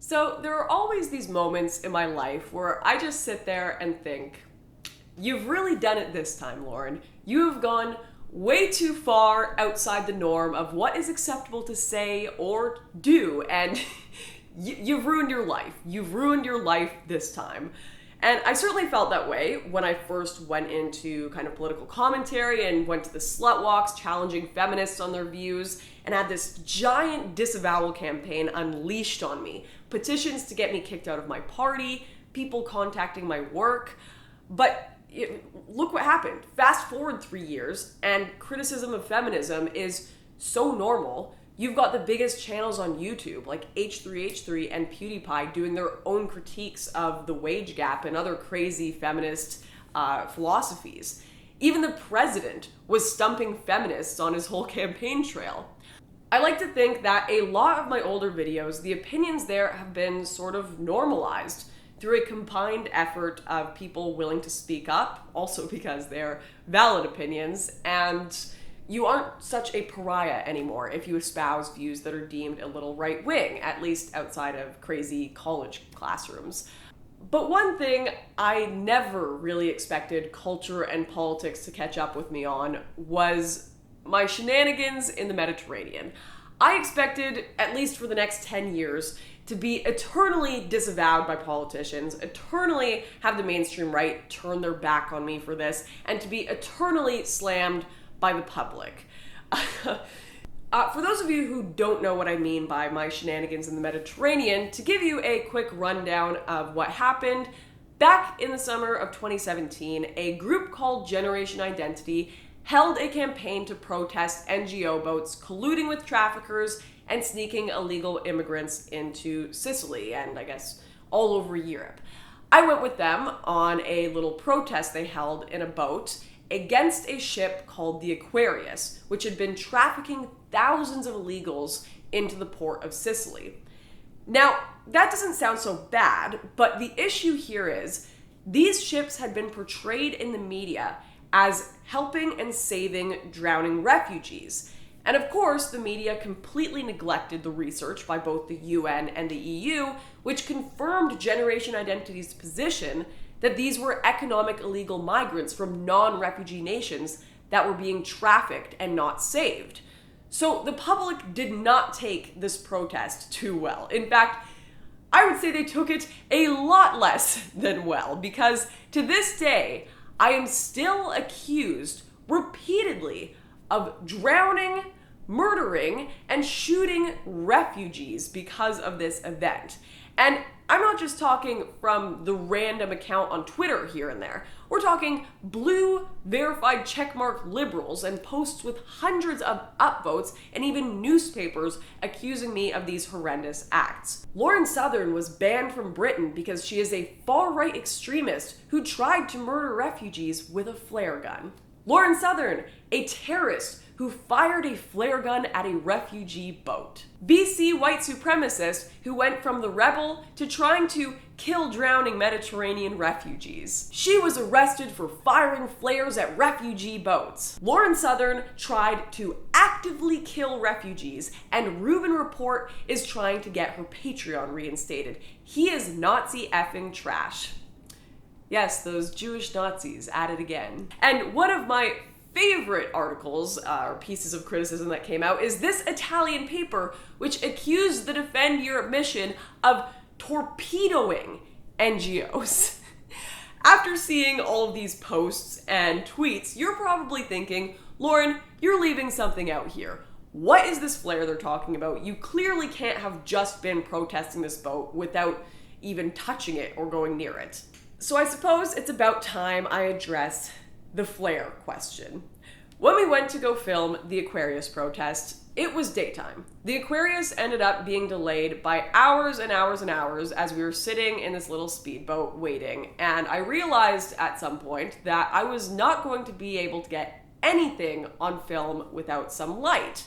So there are always these moments in my life where I just sit there and think, you've really done it this time, Lauren. You have gone way too far outside the norm of what is acceptable to say or do, and you've ruined your life. You've ruined your life this time. And I certainly felt that way when I first went into kind of political commentary and went to the slut walks challenging feminists on their views and had this giant disavowal campaign unleashed on me. Petitions to get me kicked out of my party, people contacting my work. But look what happened. Fast forward 3 years and criticism of feminism is so normal. You've got the biggest channels on YouTube, like H3H3 and PewDiePie, doing their own critiques of the wage gap and other crazy feminist philosophies. Even the president was stumping feminists on his whole campaign trail. I like to think that a lot of my older videos, the opinions there have been sort of normalized through a combined effort of people willing to speak up, also because they're valid opinions, and you aren't such a pariah anymore if you espouse views that are deemed a little right-wing, at least outside of crazy college classrooms. But one thing I never really expected culture and politics to catch up with me on was my shenanigans in the Mediterranean. I expected, at least for the next 10 years, to be eternally disavowed by politicians, eternally have the mainstream right turn their back on me for this, and to be eternally slammed by the public. For those of you who don't know what I mean by my shenanigans in the Mediterranean, to give you a quick rundown of what happened, back in the summer of 2017, a group called Generation Identity held a campaign to protest NGO boats colluding with traffickers and sneaking illegal immigrants into Sicily and, I guess, all over Europe. I went with them on a little protest they held in a boat against a ship called the Aquarius, which had been trafficking thousands of illegals into the port of Sicily. Now, that doesn't sound so bad, but the issue here is these ships had been portrayed in the media as helping and saving drowning refugees. And of course, the media completely neglected the research by both the UN and the EU, which confirmed Generation Identity's position that these were economic illegal migrants from non-refugee nations that were being trafficked and not saved. So the public did not take this protest too well. In fact, I would say they took it a lot less than well, because to this day, I am still accused repeatedly of drowning, murdering, and shooting refugees because of this event. And I'm not just talking from the random account on Twitter here and there. We're talking blue, verified checkmark liberals and posts with hundreds of upvotes and even newspapers accusing me of these horrendous acts. Lauren Southern was banned from Britain because she is a far-right extremist who tried to murder refugees with a flare gun. Lauren Southern, a terrorist who fired a flare gun at a refugee boat. BC white supremacist who went from the rebel to trying to kill drowning Mediterranean refugees. She was arrested for firing flares at refugee boats. Lauren Southern tried to actively kill refugees, and Reuben Report is trying to get her Patreon reinstated. He is Nazi effing trash. Yes, those Jewish Nazis at it again. And one of my favorite articles or pieces of criticism that came out is this Italian paper, which accused the Defend Europe mission of torpedoing NGOs. After seeing all of these posts and tweets, you're probably thinking, Lauren, you're leaving something out here. What is this flare they're talking about? You clearly can't have just been protesting this boat without even touching it or going near it. So I suppose it's about time I address the flare question. When we went to go film the Aquarius protest, it was daytime. The Aquarius ended up being delayed by hours and hours and hours as we were sitting in this little speedboat waiting, and I realized at some point that I was not going to be able to get anything on film without some light.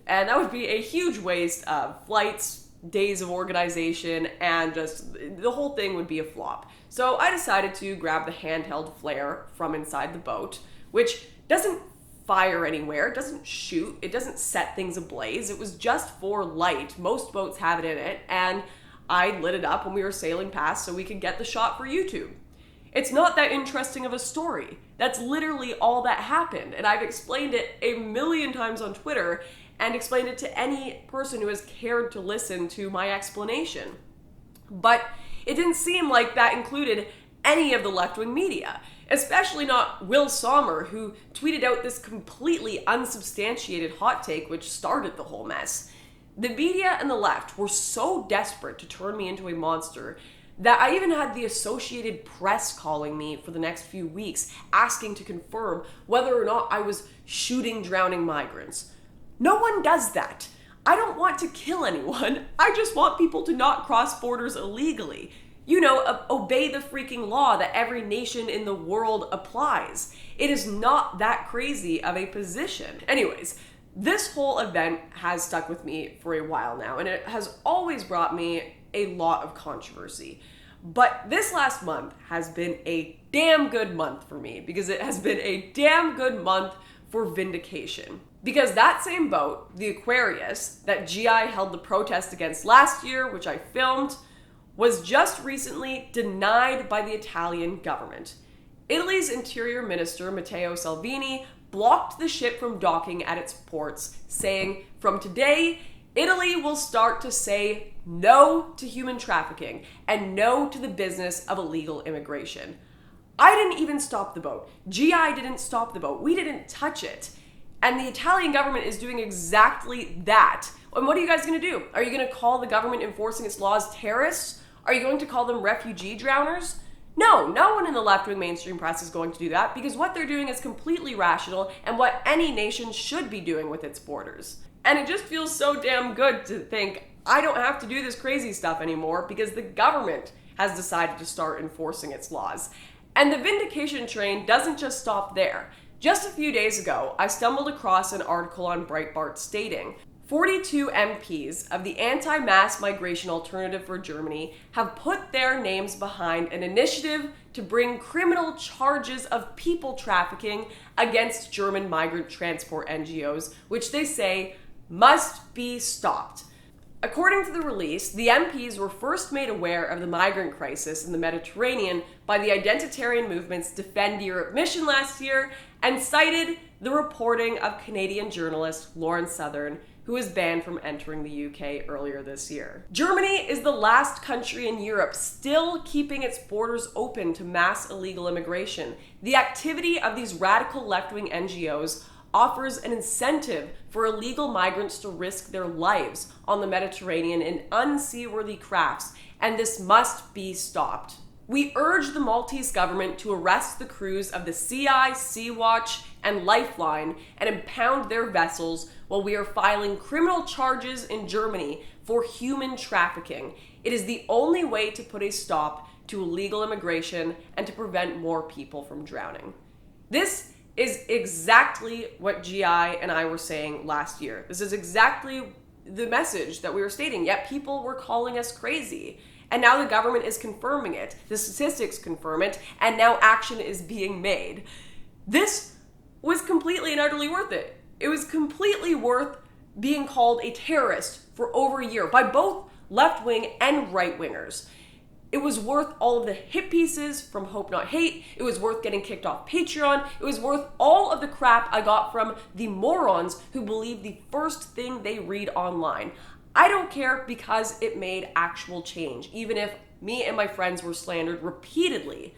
And that would be a huge waste of flights, days of organization, and just the whole thing would be a flop. So I decided to grab the handheld flare from inside the boat, which doesn't fire anywhere, it doesn't shoot, it doesn't set things ablaze. It was just for light. Most boats have it in it, and I lit it up when we were sailing past so we could get the shot for YouTube. It's not that interesting of a story. That's literally all that happened. And I've explained it a million times on Twitter and explained it to any person who has cared to listen to my explanation. But it didn't seem like that included any of the left-wing media, especially not Will Sommer, who tweeted out this completely unsubstantiated hot take which started the whole mess. The media and the left were so desperate to turn me into a monster that I even had the Associated Press calling me for the next few weeks, asking to confirm whether or not I was shooting drowning migrants. No one does that. I don't want to kill anyone. I just want people to not cross borders illegally. You know, obey the freaking law that every nation in the world applies. It is not that crazy of a position. Anyways, this whole event has stuck with me for a while now, and it has always brought me a lot of controversy. But this last month has been a damn good month for me, because it has been a damn good month for Vindication. Because that same boat, the Aquarius, that GI held the protest against last year, which I filmed, was just recently denied by the Italian government. Italy's Interior Minister, Matteo Salvini, blocked the ship from docking at its ports, saying, "From today, Italy will start to say no to human trafficking and no to the business of illegal immigration." I didn't even stop the boat. GI didn't stop the boat. We didn't touch it. And the Italian government is doing exactly that. And what are you guys going to do? Are you going to call the government enforcing its laws terrorists? Are you going to call them refugee drowners? No one in the left-wing mainstream press is going to do that, because what they're doing is completely rational and what any nation should be doing with its borders. And it just feels so damn good to think I don't have to do this crazy stuff anymore because the government has decided to start enforcing its laws. And the Vindication train doesn't just stop there. Just a few days ago, I stumbled across an article on Breitbart stating 42 MPs of the anti-mass migration alternative for Germany have put their names behind an initiative to bring criminal charges of people trafficking against German migrant transport NGOs, which they say must be stopped. According to the release, the MPs were first made aware of the migrant crisis in the Mediterranean by the identitarian movement's Defend Europe mission last year, and cited the reporting of Canadian journalist Lauren Southern, who was banned from entering the UK earlier this year. Germany is the last country in Europe still keeping its borders open to mass illegal immigration. The activity of these radical left-wing NGOs offers an incentive for illegal migrants to risk their lives on the Mediterranean in unseaworthy crafts, and this must be stopped. We urge the Maltese government to arrest the crews of the CI, Sea-Watch, and Lifeline and impound their vessels while we are filing criminal charges in Germany for human trafficking. It is the only way to put a stop to illegal immigration and to prevent more people from drowning. This is exactly what GI and I were saying last year. This is exactly the message that we were stating, yet people were calling us crazy. And now the government is confirming it, the statistics confirm it, and now action is being made. This was completely and utterly worth it. It was completely worth being called a terrorist for over a year by both left-wing and right-wingers. It was worth all of the hit pieces from Hope Not Hate. It was worth getting kicked off Patreon. It was worth all of the crap I got from the morons who believe the first thing they read online. I don't care because it made actual change, even if me and my friends were slandered repeatedly.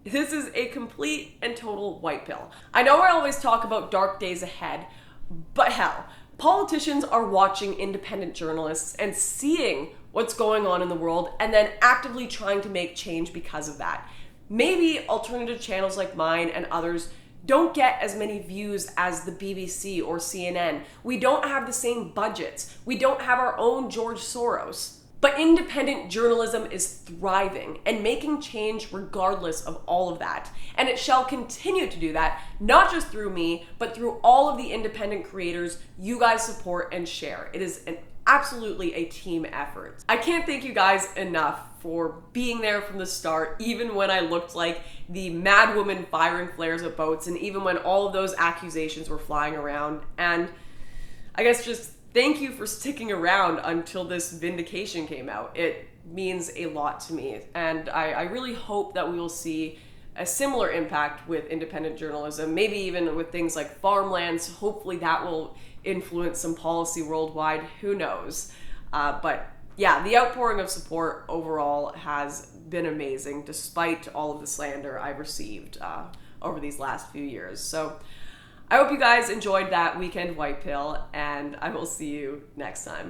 This is a complete and total white pill. I know I always talk about dark days ahead, but hell, politicians are watching independent journalists and seeing what's going on in the world and then actively trying to make change because of that. Maybe alternative channels like mine and others don't get as many views as the BBC or CNN. We don't have the same budgets. We don't have our own George Soros. But independent journalism is thriving and making change regardless of all of that. And it shall continue to do that, not just through me, but through all of the independent creators you guys support and share. It is absolutely a team effort. I can't thank you guys enough for being there from the start, even when I looked like the mad woman firing flares at boats, and even when all of those accusations were flying around. And I guess just thank you for sticking around until this Vindication came out. It means a lot to me. And I really hope that we will see a similar impact with independent journalism, maybe even with things like farmlands. Hopefully that will influence some policy worldwide. Who knows? But yeah, the outpouring of support overall has been amazing, despite all of the slander I've received over these last few years. So I hope you guys enjoyed that weekend white pill, and I will see you next time.